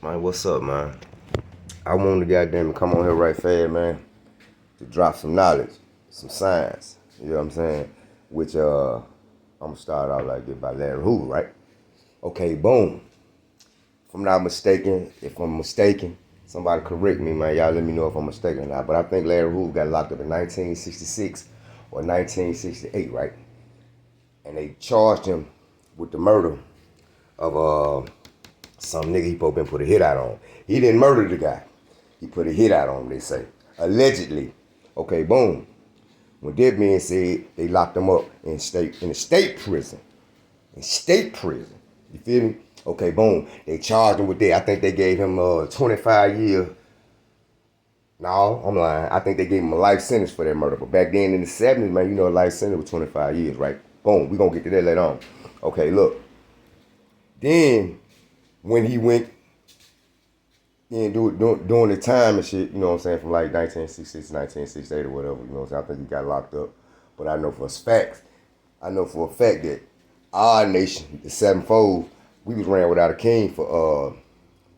Man, what's up, man? I wanted to goddamn come on here right fast, man, to drop some knowledge, some science. You know what I'm saying? Which I'm gonna start out like this by Larry Hoover, right? Okay, boom. If I'm not mistaken, if I'm mistaken, somebody correct me, man. Y'all let me know if I'm mistaken or not. But I think Larry Hoover got locked up in 1966 or 1968, right? And they charged him with the murder of some nigga he supposed been put a hit out on. He didn't murder the guy. He put a hit out on him, they say. Allegedly. Okay, boom. When that being said, they locked him up in a state prison. In state prison. You feel me? Okay, boom. They charged him with that. I think they gave him 25 years. No, I'm lying. I think they gave him a life sentence for that murder. But back then in the 70s, man, you know a life sentence was 25 years, right? Boom. We gonna get to that later on. Okay, look. Then when he went and during the time and shit, you know what I'm saying, from like 1966 to 1968 or whatever, you know what I'm saying, I think he got locked up. But I know for a fact that our nation, the sevenfold, we was ran without a king for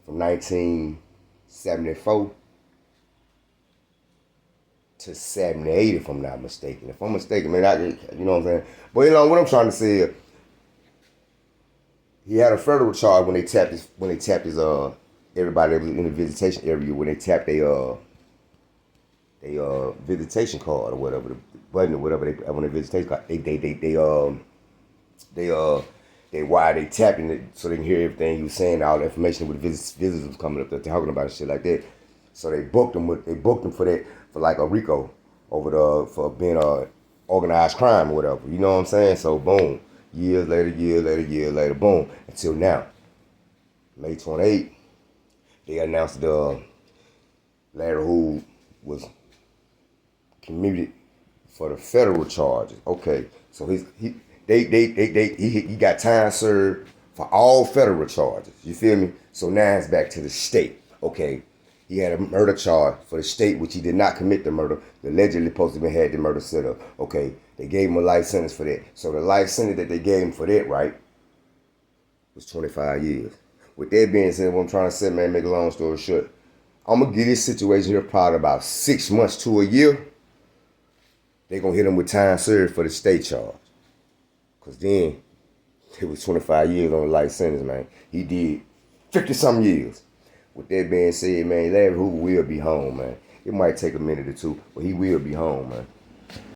from 1974 to 78, if I'm not mistaken. If I'm mistaken, man, you know what I'm saying. But you know what I'm trying to say is, he had a federal charge when they tapped his everybody that was in the visitation area when they tapped their visitation card or whatever, the button or whatever they on their visitation card. Why they tapping it so they can hear everything you was saying, all the information with the visitors was coming up there talking about and shit like that. So they booked him for that, for like a RICO for being organized crime or whatever. You know what I'm saying? So boom. Years later, boom, until now. May 28th, they announced Larry Hoover was commuted for the federal charges. Okay, so he got time served for all federal charges. You feel me? So now it's back to the state. Okay, he had a murder charge for the state, which he did not commit the murder. Allegedly supposed to have had the murder set up. Okay, they gave him a life sentence for that. So the life sentence that they gave him for that, right, was 25 years. With that being said, what I'm trying to say, man, make a long story short, I'm going to give this situation here probably about 6 months to a year. They're going to hit him with time served for the state charge. Because then, it was 25 years on the life sentence, man. He did 50-something years. With that being said, man, Larry Hoover will be home, man. It might take a minute or two, but he will be home, man.